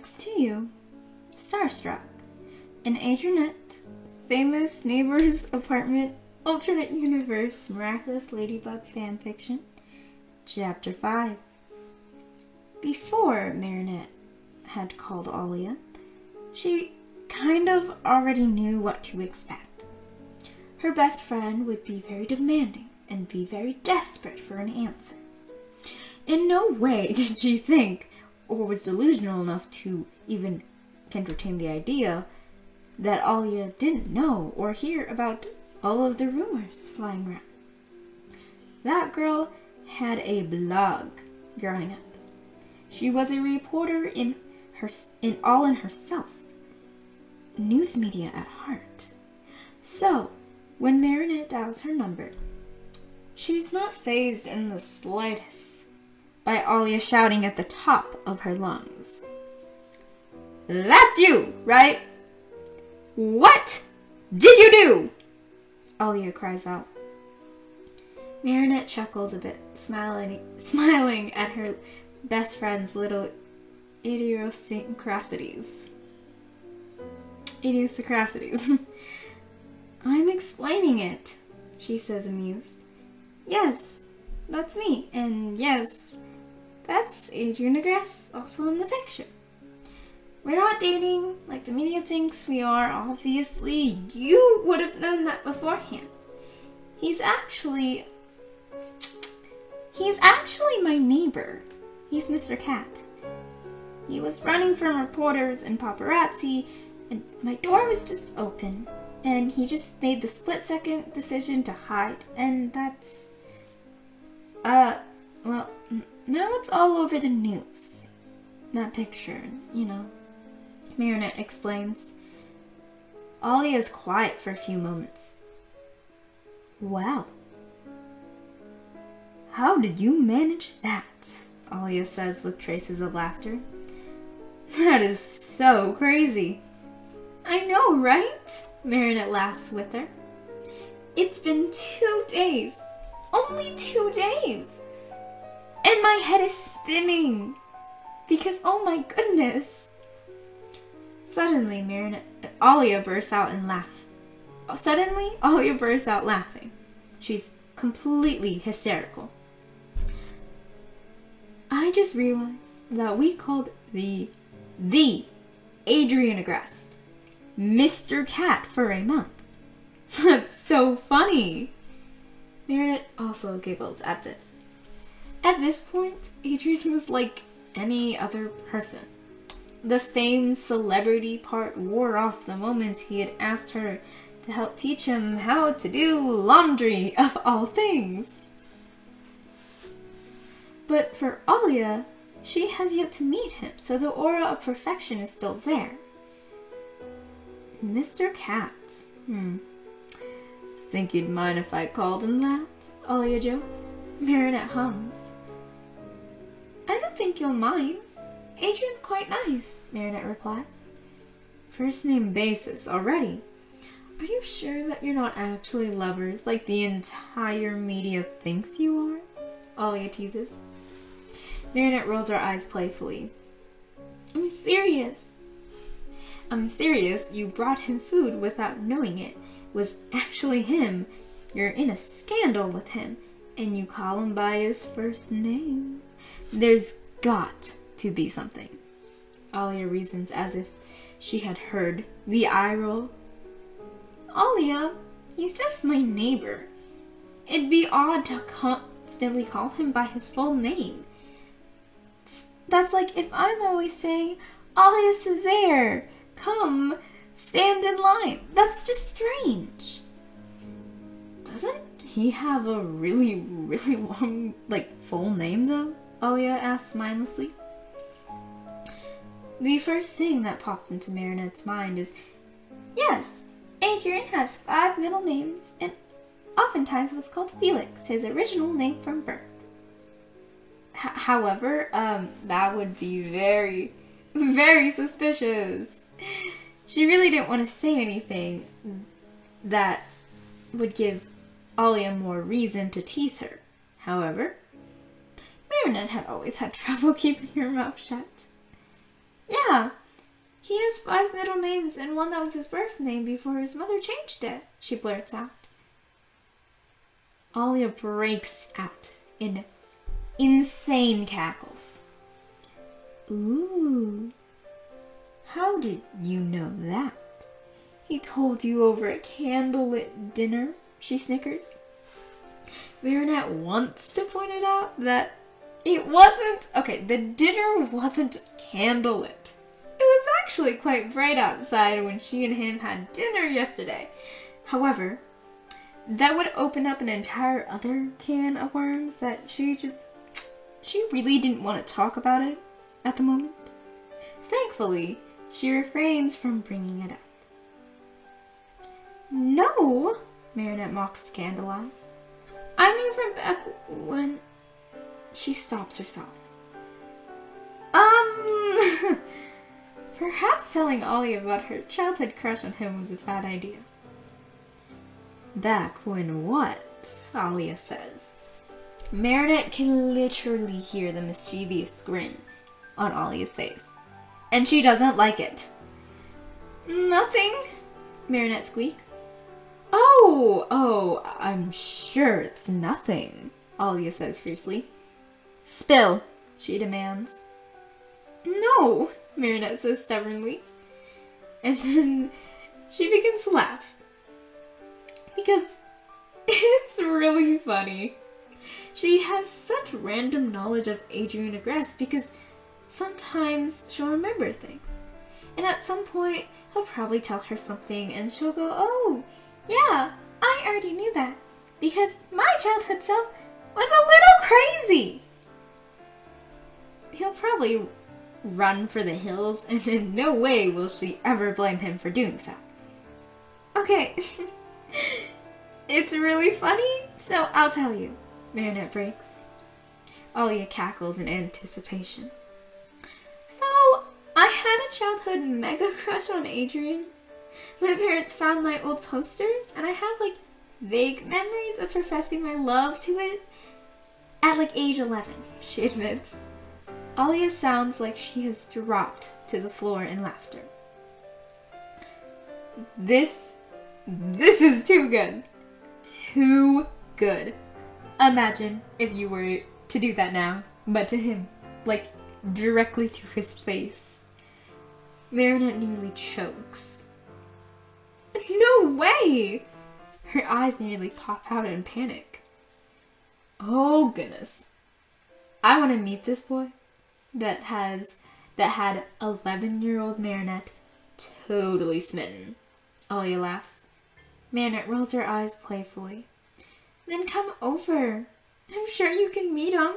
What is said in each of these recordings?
next to you, starstruck. An Adrianette, famous neighbor's apartment, alternate universe, miraculous ladybug fanfiction, Chapter 5. Before Marinette had called Alia, she kind of already knew what to expect. Her best friend would be very demanding and be very desperate for an answer. In no way did she think, or was delusional enough to even entertain the idea, that Alia didn't know or hear about all of the rumors flying around. That girl had a blog growing up. She was a reporter in herself, news media at heart. So, when Marinette dials her number, she's not fazed in the slightest by Alia shouting at the top of her lungs. "That's you, right? What did you do?" Alia cries out. Marinette chuckles a bit, smiling at her best friend's little idiosyncrasies. "I'm explaining it," she says, amused. "Yes, that's me, and yes, that's Adrien Negres, also in the picture. We're not dating like the media thinks we are, obviously. You would have known that beforehand. He's actually my neighbor. He's Mr. Cat. He was running from reporters and paparazzi, and my door was just open, and he just made the split-second decision to hide, and that's... well, now it's all over the news. That picture, you know," Marinette explains. Alia is quiet for a few moments. "Wow. How did you manage that?" Alia says with traces of laughter. "That is so crazy." "I know, right?" Marinette laughs with her. "It's been 2 days. Only 2 days. And my head is spinning. Because, oh my goodness." Suddenly, Alia bursts out laughing. She's completely hysterical. "I just realized that we called the Adrien Negres Mr. Cat for a month. That's so funny." Marinette also giggles at this. At this point, Adrien was like any other person. The famed celebrity part wore off the moment he had asked her to help teach him how to do laundry, of all things. But for Alia, she has yet to meet him, so the aura of perfection is still there. Mr. Cat. Think you'd mind if I called him that? Alia jokes. Marinette hums. "I don't think you'll mind. Adrian's quite nice," Marinette replies. "First name basis already. Are you sure that you're not actually lovers like the entire media thinks you are?" Alia teases. Marinette rolls her eyes playfully. I'm serious you brought him food without knowing it was actually him. You're in a scandal with him, and you call him by his first name. There's got to be something. Alia reasons as if she had heard the eye roll. "Alia, he's just my neighbor. It'd be odd to constantly call him by his full name. That's like if I'm always saying, 'Alia Césaire, come, stand in line.' That's just strange." "Doesn't he have a really, really long, full name, though?" Alia asks mindlessly. The first thing that pops into Marinette's mind is, yes, Adrien has 5 middle names, and oftentimes was called Felix, his original name from birth. However, that would be very, very suspicious. She really didn't want to say anything that would give Alia more reason to tease her. However, Marinette had always had trouble keeping her mouth shut. Yeah, he has 5 middle names and one that was his birth name before his mother changed it, she blurts out. Alia breaks out in insane cackles. Ooh, how did you know that? He told you over a candlelit dinner, she snickers. Marinette wants to point it out that it wasn't... Okay, the dinner wasn't candlelit. It was actually quite bright outside when she and him had dinner yesterday. However, that would open up an entire other can of worms that she really didn't want to talk about it at the moment. Thankfully, she refrains from bringing it up. No, Marinette mocks scandalized. I knew from back when... She stops herself. Perhaps telling Ollie about her childhood crush on him was a bad idea. Back when what? Alia says. Marinette can literally hear the mischievous grin on Alia's face. And she doesn't like it. Nothing, Marinette squeaks. Oh, I'm sure it's nothing, Alia says fiercely. Spill, she demands. No, Marinette says stubbornly. And then she begins to laugh. Because it's really funny. She has such random knowledge of Adrien Agreste because sometimes she'll remember things. And at some point, he'll probably tell her something and she'll go, oh, yeah, I already knew that. Because my childhood self was a little crazy. He'll probably run for the hills, and in no way will she ever blame him for doing so. Okay, it's really funny, so I'll tell you, Marinette breaks. Alia cackles in anticipation. So, I had a childhood mega crush on Adrien. My parents found my old posters, and I have, vague memories of professing my love to it at, age 11, she admits. Alia sounds like she has dropped to the floor in laughter. This is too good. Too good. Imagine if you were to do that now, but to him. Directly to his face. Marinette nearly chokes. No way! Her eyes nearly pop out in panic. Oh goodness. I want to meet this boy that had 11-year-old Marinette totally smitten. Alia laughs. Marinette rolls her eyes playfully. Then come over. I'm sure you can meet him.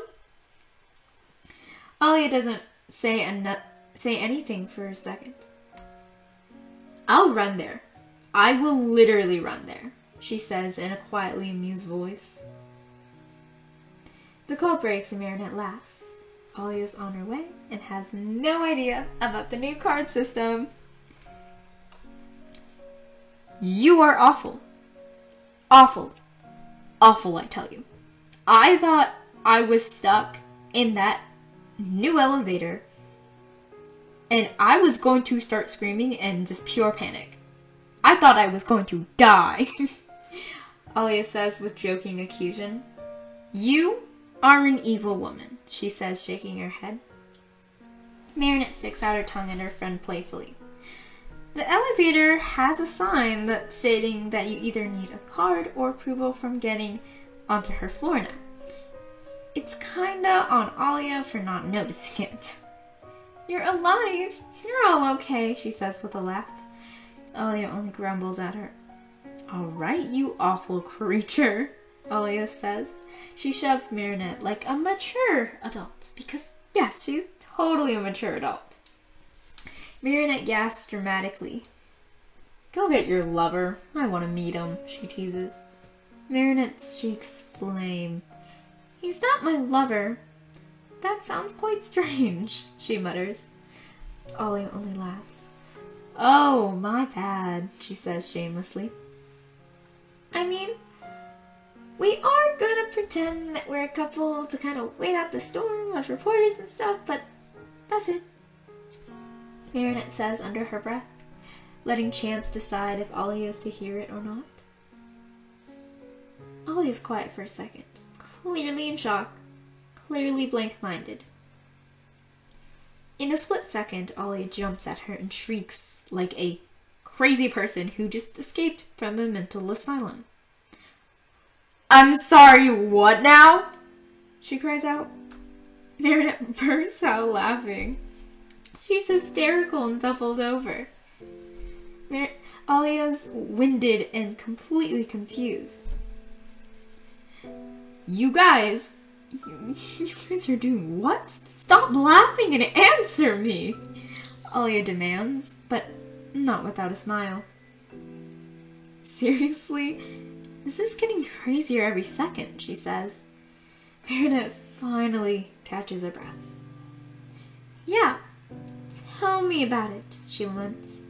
Alia doesn't say anything for a second. I'll run there. I will literally run there, she says in a quietly amused voice. The call breaks and Marinette laughs. Alia's on her way and has no idea about the new card system. You are awful. Awful. Awful, I tell you. I thought I was stuck in that new elevator and I was going to start screaming in just pure panic. I thought I was going to die. Alia says with joking accusation. You are an evil woman, she says, shaking her head. Marinette sticks out her tongue at her friend playfully. The elevator has a sign that's stating that you either need a card or approval from getting onto her floor now. It's kinda on Alia for not noticing it. You're alive. You're all okay, she says with a laugh. Alia only grumbles at her. Alright, you awful creature, Alia says. She shoves Marinette like a mature adult, because, yes, she's totally a mature adult. Marinette gasps dramatically. Go get your lover. I want to meet him, she teases. Marinette's cheeks flame. He's not my lover. That sounds quite strange, she mutters. Alia only laughs. Oh, my bad, she says shamelessly. I mean, we are gonna pretend that we're a couple to kind of wait out the storm of reporters and stuff, but that's it. Marinette says under her breath, letting Chance decide if Ollie is to hear it or not. Ollie is quiet for a second, clearly in shock, clearly blank-minded. In a split second, Ollie jumps at her and shrieks like a crazy person who just escaped from a mental asylum. "I'm sorry, what now?" she cries out. Marinette bursts out laughing. She's hysterical and doubled over. Ollie is winded and completely confused. You guys are doing what? Stop laughing and answer me!" Alia demands, but not without a smile. "Seriously? This is getting crazier every second," she says. Marinette finally catches her breath. "Yeah, tell me about it," she laments.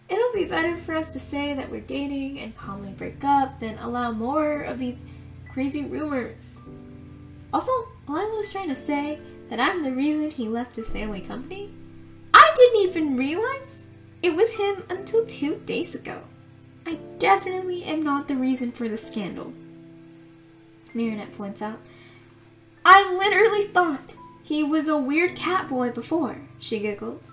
"It'll be better for us to say that we're dating and calmly break up than allow more of these crazy rumors. Also, Lila was trying to say that I'm the reason he left his family company. I didn't even realize it was him until 2 days ago. I definitely am not the reason for the scandal." Marinette points out, "I literally thought he was a weird cat boy before," she giggles.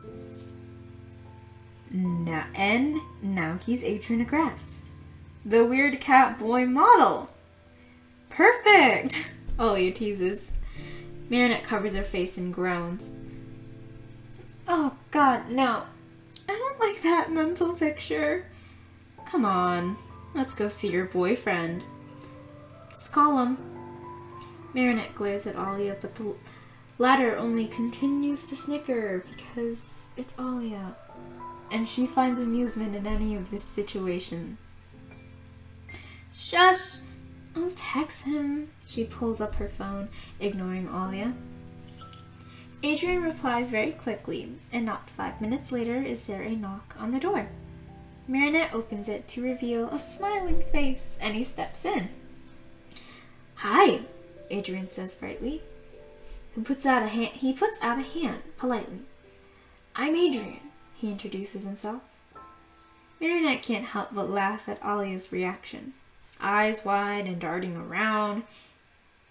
Now he's Adrien Agreste, the weird cat boy model. "Perfect!" Alia teases. Marinette covers her face and groans. "Oh God, no. I don't like that mental picture. Come on, let's go see your boyfriend. Just call him." Marinette glares at Alia, but the latter only continues to snicker because it's Alia, and she finds amusement in any of this situation. "Shush! I'll text him." She pulls up her phone, ignoring Alia. Adrien replies very quickly, and not 5 minutes later is there a knock on the door. Marinette opens it to reveal a smiling face, and he steps in. "Hi," Adrien says brightly. He puts out a hand politely. "I'm Adrien," he introduces himself. Marinette can't help but laugh at Alia's reaction. Eyes wide and darting around.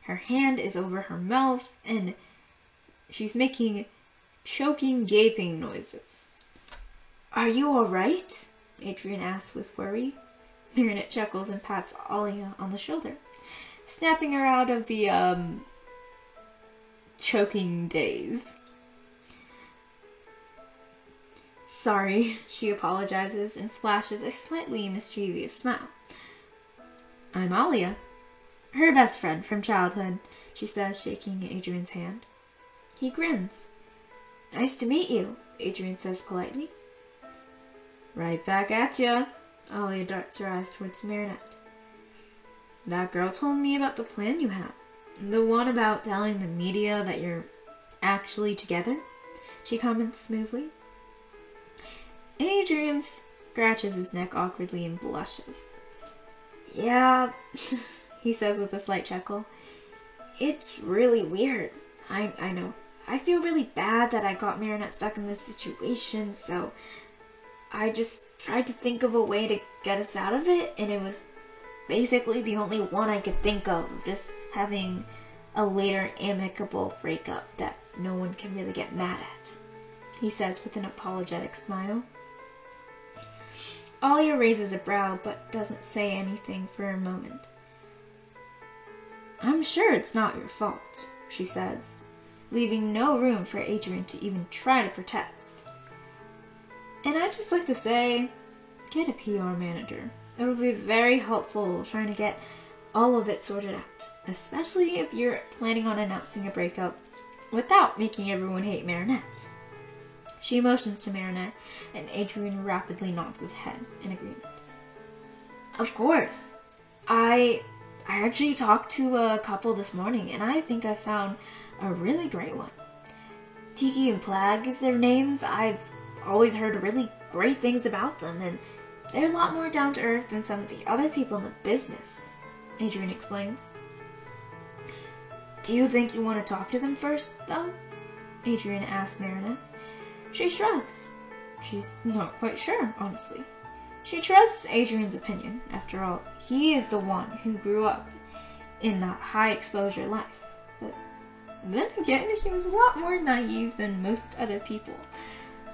Her hand is over her mouth, and she's making choking, gaping noises. "Are you all right?" Adrien asks with worry. Marinette chuckles and pats Alia on the shoulder, snapping her out of the, choking daze. "Sorry," she apologizes and flashes a slightly mischievous smile. "I'm Alia, her best friend from childhood," she says, shaking Adrien's hand. He grins. "Nice to meet you," Adrien says politely. "Right back at ya." Alia darts her eyes towards Marinette. "That girl told me about the plan you have. The one about telling the media that you're actually together," she comments smoothly. Adrien scratches his neck awkwardly and blushes. "Yeah," he says with a slight chuckle. "It's really weird. I know. I feel really bad that I got Marinette stuck in this situation, so I just tried to think of a way to get us out of it, and it was basically the only one I could think of, just having a later amicable breakup that no one can really get mad at," he says with an apologetic smile. Alia raises a brow but doesn't say anything for a moment. "I'm sure it's not your fault," she says, leaving no room for Adrien to even try to protest. "And I'd just like to say, get a PR manager. It'll be very helpful trying to get all of it sorted out, especially if you're planning on announcing a breakup without making everyone hate Marinette." She motions to Marinette, and Adrien rapidly nods his head in agreement. "Of course. I actually talked to a couple this morning, and I think I found a really great one. Tiki and Plag is their names. I've always heard really great things about them, and they're a lot more down to earth than some of the other people in the business," Adrien explains. "Do you think you want to talk to them first, though?" Adrien asks Marinette. She shrugs. She's not quite sure, honestly. She trusts Adrian's opinion. After all, he is the one who grew up in that high-exposure life. But then again, he was a lot more naive than most other people,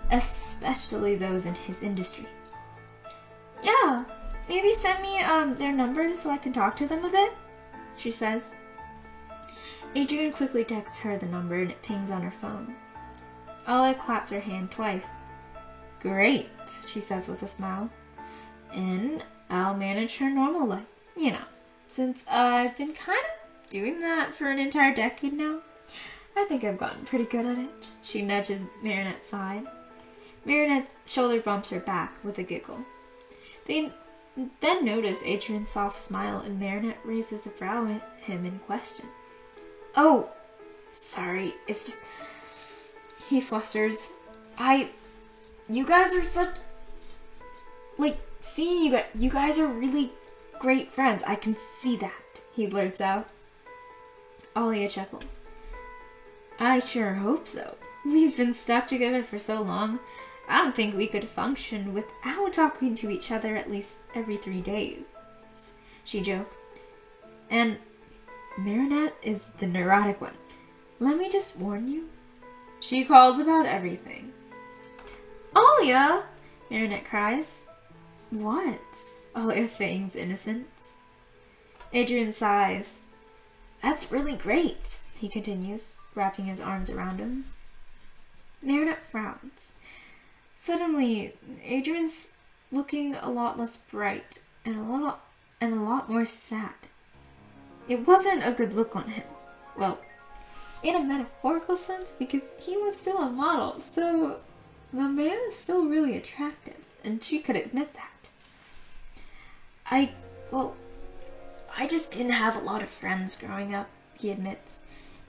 especially those in his industry. Yeah, maybe send me their numbers so I can talk to them a bit, she says. Adrian quickly texts her the number and it pings on her phone. Alia claps her hand twice. Great, she says with a smile. And I'll manage her normal life, you know, since I've been kind of doing that for an entire decade now. I think I've gotten pretty good at it. She nudges Marinette's side. Marinette's shoulder bumps her back with a giggle. They then notice Adrian's soft smile and Marinette raises a brow at him in question. Oh, sorry, it's just... He flusters. You guys are such... Like, see, you guys are really great friends. I can see that, he blurts out. Alia chuckles. I sure hope so. We've been stuck together for so long. I don't think we could function without talking to each other at least every 3 days, she jokes. And Marinette is the neurotic one. Let me just warn you. She calls about everything. Alia! Marinette cries. What? Alia feigns innocence. Adrian sighs. That's really great, he continues, wrapping his arms around him. Marinette frowns. Suddenly, Adrian's looking a lot less bright and a lot more sad. It wasn't a good look on him. Well, in a metaphorical sense, because he was still a model, so the man is still really attractive, and she could admit that. I just didn't have a lot of friends growing up, he admits.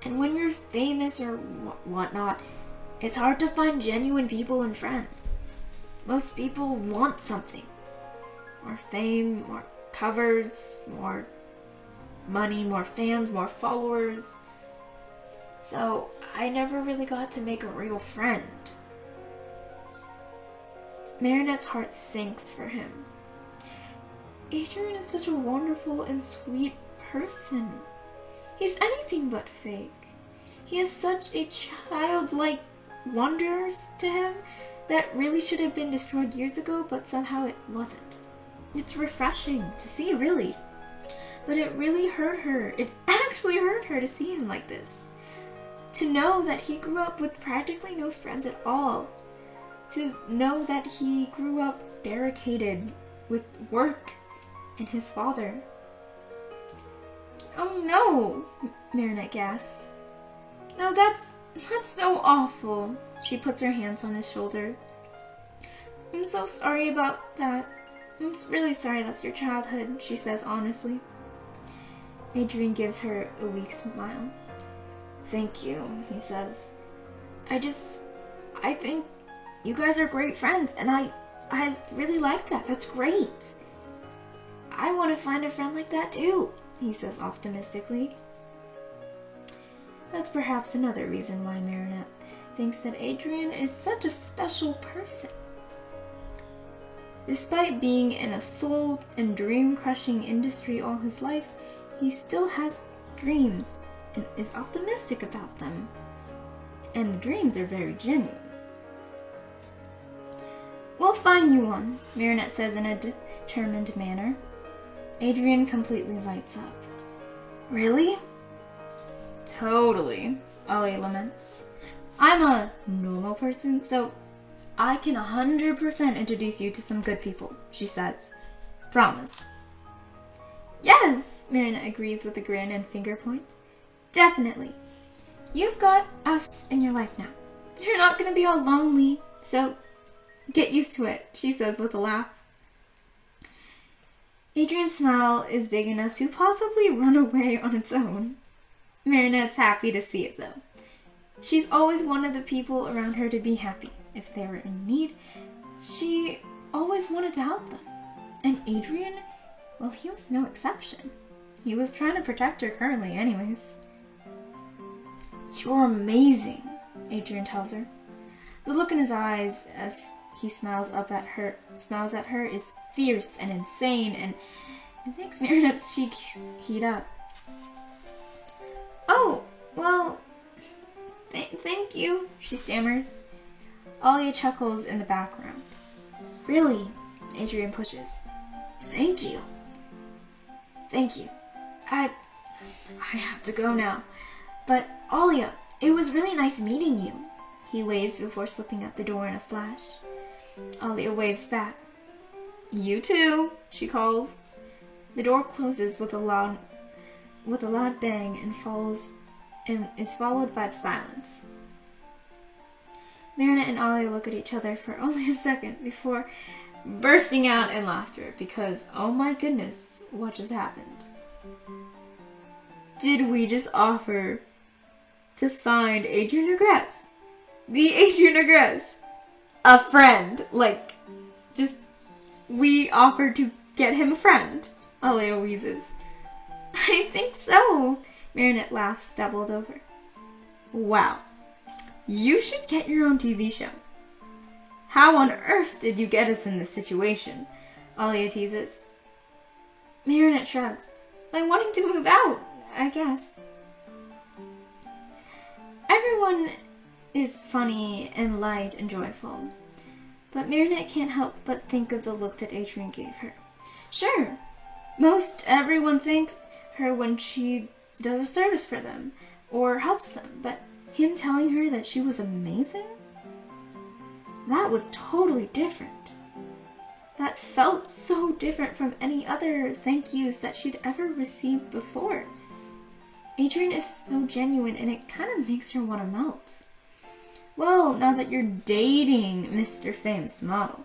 And when you're famous or whatnot, it's hard to find genuine people and friends. Most people want something. More fame, more covers, more money, more fans, more followers. So I never really got to make a real friend. Marinette's heart sinks for him. Adrian is such a wonderful and sweet person. He's anything but fake. He has such a childlike wonder to him that really should have been destroyed years ago, but somehow it wasn't. It's refreshing to see, really. But it really hurt her. It actually hurt her to see him like this. To know that he grew up with practically no friends at all. To know that he grew up barricaded with work and his father. Oh no, Marinette gasps. No, that's so awful. She puts her hands on his shoulder. I'm so sorry about that. I'm really sorry that's your childhood, she says honestly. Adrian gives her a weak smile. Thank you, he says. I think you guys are great friends, and I really like that. That's great. I want to find a friend like that too, he says optimistically. That's perhaps another reason why Marinette thinks that Adrian is such a special person. Despite being in a soul and dream-crushing industry all his life, he still has dreams and is optimistic about them. And the dreams are very genuine. We'll find you one, Marinette says in a determined manner. Adrian completely lights up. Really? Totally, Alia laments. I'm a normal person, so I can 100% introduce you to some good people, she says. Promise. Yes, Marinette agrees with a grin and finger point. Definitely. You've got us in your life now. You're not going to be all lonely, so get used to it, she says with a laugh. Adrian's smile is big enough to possibly run away on its own. Marinette's happy to see it, though. She's always wanted the people around her to be happy. If they were in need, she always wanted to help them. And Adrian, well, he was no exception. He was trying to protect her currently anyways. You're amazing, Adrian tells her. The look in his eyes as he smiles at her is fierce and insane, and it makes Marinette's cheeks heat up. Oh, well, thank you, she stammers. Alia chuckles in the background. Really? Adrien pushes. Thank you. Thank you. I have to go now. But, Alia, it was really nice meeting you. He waves before slipping out the door in a flash. Alia waves back. You too, she calls. The door closes with a loud bang and is followed by silence. Marinette and Alia look at each other for only a second before bursting out in laughter because, oh my goodness, what just happened? Did we just offer to find Adrien Agreste? The Adrien Agreste! A friend! Like, just, we offered to get him a friend, Alia wheezes. I think so, Marinette laughs, doubled over. Wow. You should get your own TV show. How on earth did you get us in this situation? Alia teases. Marinette shrugs. I'm wanting to move out, I guess. Everyone is funny and light and joyful, but Marinette can't help but think of the look that Adrien gave her. Sure, most everyone thanks her when she does a service for them or helps them, but him telling her that she was amazing? That was totally different. That felt so different from any other thank yous that she'd ever received before. Adrien is so genuine and it kind of makes her want to melt. Well, now that you're dating Mr. Famous Model.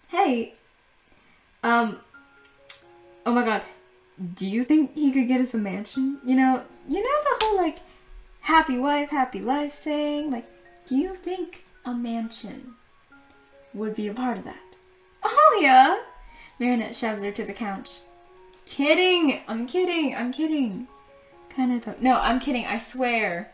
Hey, oh my god, do you think he could get us a mansion? You know the whole, like, happy wife, happy life saying? Like, do you think a mansion would be a part of that? Alia! Marinette shoves her to the couch. Kidding! I'm kidding. Kind of thought. No, I'm kidding, I swear.